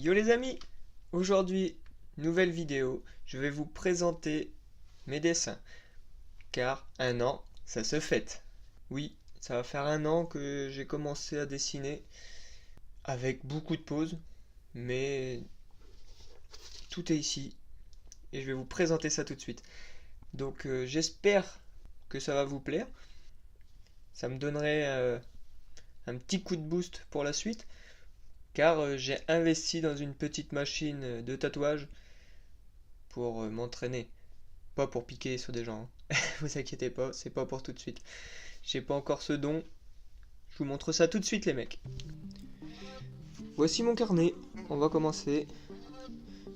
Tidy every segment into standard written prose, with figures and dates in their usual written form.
Yo les amis, aujourd'hui, nouvelle vidéo, je vais vous présenter mes dessins, car un an, ça se fête. Oui, ça va faire un an que j'ai commencé à dessiner, avec beaucoup de pauses, mais tout est ici, et je vais vous présenter ça tout de suite. Donc j'espère que ça va vous plaire, ça me donnerait un petit coup de boost pour la suite. Car j'ai investi dans une petite machine de tatouage pour m'entraîner. Pas pour piquer sur des gens. Vous inquiétez pas, c'est pas pour tout de suite. J'ai pas encore ce don. Je vous montre ça tout de suite les mecs. Voici mon carnet. On va commencer.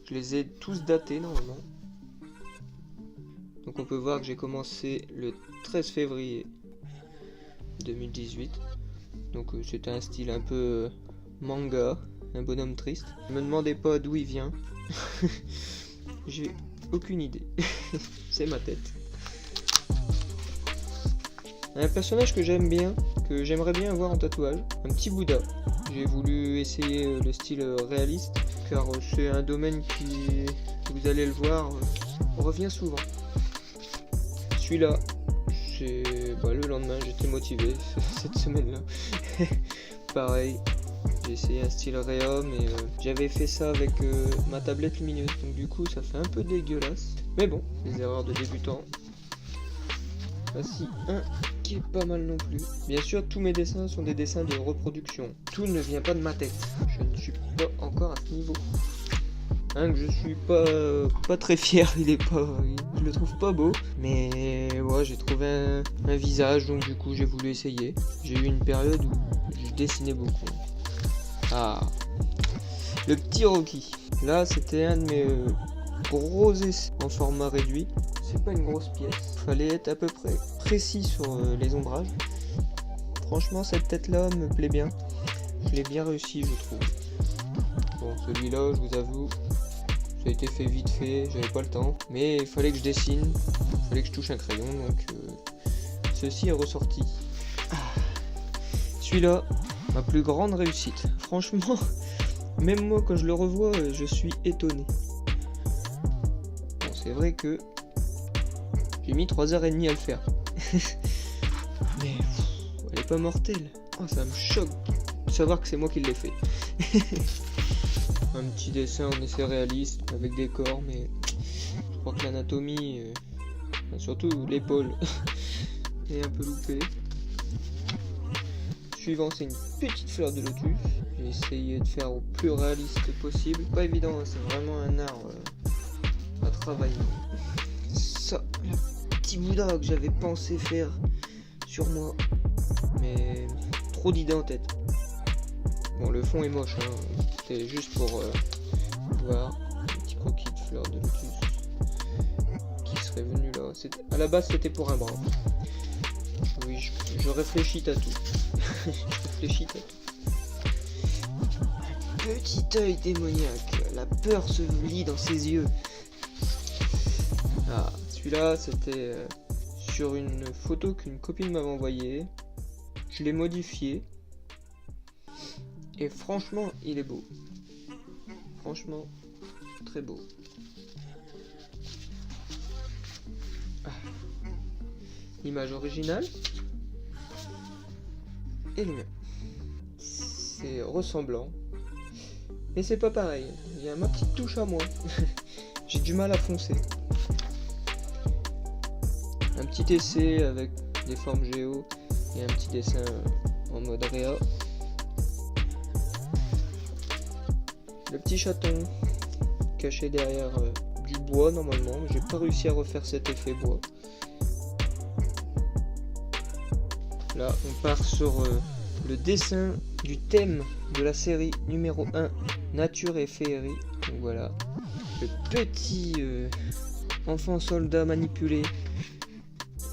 Je les ai tous datés normalement. Donc on peut voir que j'ai commencé le 13 février 2018. Donc c'était un style un peu... manga, un bonhomme triste. Ne me demandez pas d'où il vient. J'ai aucune idée. C'est ma tête. Un personnage que j'aime bien, que j'aimerais bien avoir en tatouage, un petit Bouddha. J'ai voulu essayer le style réaliste, car c'est un domaine qui, vous allez le voir, revient souvent. Celui-là, le lendemain, j'étais motivé cette semaine-là. Pareil. J'ai essayé un style Réa, mais j'avais fait ça avec ma tablette lumineuse, donc du coup ça fait un peu dégueulasse. Mais bon, les erreurs de débutants. Voici un qui est pas mal non plus. Bien sûr, tous mes dessins sont des dessins de reproduction. Tout ne vient pas de ma tête. Je ne suis pas encore à ce niveau. Que je suis pas très fier, je le trouve pas beau. Mais ouais, j'ai trouvé un visage, donc du coup j'ai voulu essayer. J'ai eu une période où je dessinais beaucoup. Ah, le petit Rocky. Là, c'était un de mes gros essais en format réduit. C'est pas une grosse pièce. Fallait être à peu près précis sur les ombrages. Franchement, cette tête-là me plaît bien. Je l'ai bien réussi, je trouve. Bon, celui-là, je vous avoue, ça a été fait vite fait. J'avais pas le temps. Mais il fallait que je dessine. Il fallait que je touche un crayon. Donc, ceci est ressorti. Celui-là, ma plus grande réussite. Franchement, même moi quand je le revois, je suis étonné. Bon, c'est vrai que j'ai mis 3h30 à le faire. Mais elle est pas mortelle. Oh, ça me choque de savoir que c'est moi qui l'ai fait. Un petit dessin en essai réaliste avec des corps, mais je crois que l'anatomie, surtout l'épaule, est un peu loupée. Suivant, c'est une petite fleur de lotus. J'ai essayé de faire au plus réaliste possible. Pas évident, hein, c'est vraiment un art à travailler. Ça, le petit Bouddha que j'avais pensé faire sur moi, mais trop d'idées en tête. Bon, le fond est moche, hein. C'était juste pour voir un petit croquis de fleur de lotus qui serait venu là. À la base, c'était pour un bras. Oui, je réfléchis à tout. Je réfléchis à tout. Un petit œil démoniaque. La peur se lit dans ses yeux. Ah, celui-là, c'était sur une photo qu'une copine m'avait envoyée. Je l'ai modifié. Et franchement, il est beau. Franchement, très beau. L'image originale et le mien. C'est ressemblant, mais c'est pas pareil. Il y a ma petite touche à moi. J'ai du mal à foncer. Un petit essai avec des formes géo et un petit dessin en mode réa. Le petit chaton caché derrière du bois normalement, mais j'ai pas réussi à refaire cet effet bois. Là, on part sur le dessin du thème de la série numéro 1, Nature et Féerie. Donc voilà, le petit enfant soldat manipulé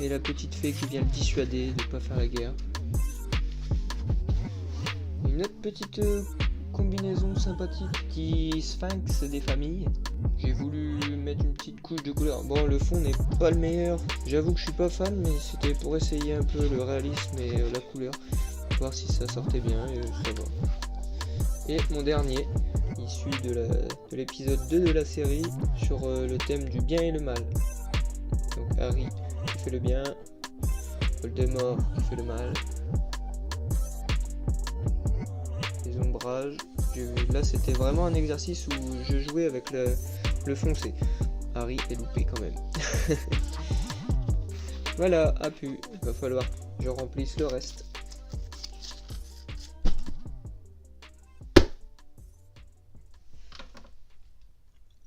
et la petite fée qui vient le dissuader de ne pas faire la guerre. Une autre petite combinaison sympathique, petit sphinx des familles. J'ai voulu mettre une petite couche de couleur. Bon, le fond n'est pas le meilleur. J'avoue que je suis pas fan, mais c'était pour essayer un peu le réalisme et la couleur. Voir si ça sortait bien et ça va. Et mon dernier, issu de l'épisode 2 de la série sur le thème du bien et le mal. Donc Harry qui fait le bien, Voldemort qui fait le mal, les ombrages. Là c'était vraiment un exercice où je jouais avec le foncé. Harry est loupé quand même. Voilà, a pu. Il va falloir que je remplisse le reste.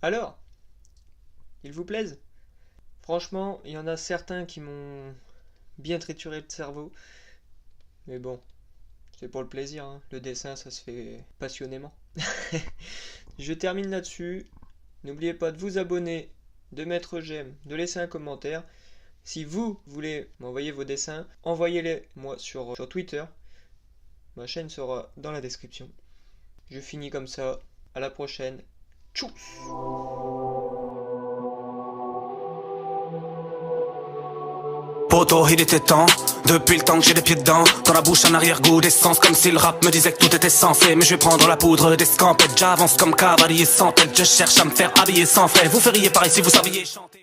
Alors, ils vous plaisent? Franchement, il y en a certains qui m'ont bien trituré le cerveau. Mais bon, c'est pour le plaisir, hein. Le dessin, ça se fait passionnément. Je termine là-dessus. N'oubliez pas de vous abonner, de mettre j'aime, de laisser un commentaire. Si vous voulez m'envoyer vos dessins, envoyez-les moi sur Twitter. Ma chaîne sera dans la description. Je finis comme ça. À la prochaine. Tchuss! Poto, il était temps, depuis le temps que j'ai les pieds dedans. Dans la bouche un arrière-goût d'essence, comme si le rap me disait que tout était censé. Mais je vais prendre la poudre des scampettes, j'avance comme cavalier sans tête. Je cherche à me faire habiller sans frais, vous feriez pareil si vous saviez chanter.